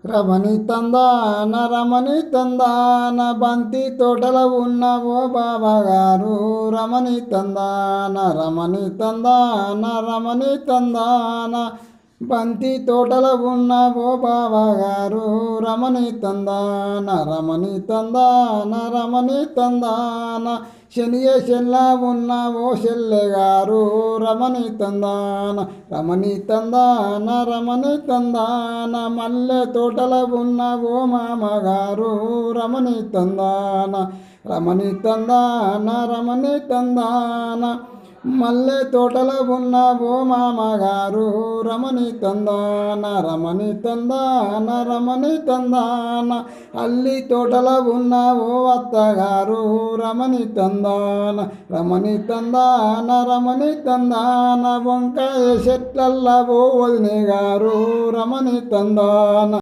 రమణి తందాన రమణి తందాన బంతి తోటల ఉన్న ఓ బాబాగారు రమణి తందాన రమణి తందాన రమణి తందాన బంతి తోటల ఉన్న ఓ బాబాగారు రమణి తందాన రమణి తందాన రమణి తందాన శనియేశల్లా ఉన్న ఓ చెల్లెగారు రమణి తందాన రమణి తందాన రమణి తందాన మల్లె తోటల ఉన్న ఓ మామగారు రమణి తందాన రమణి తందాన రమణి తందాన మల్లె తోటల ఉన్న ఓ మామగారు రమణి తందాన రమణి తందాన రమణి తందాన అల్లి తోటల ఉన్న ఓ అత్తగారు రమణి తందాన రమణి తందాన రమణి తందాన వంకాయ చెట్లల్ల ఓ వదినే గారు రమణి తందాన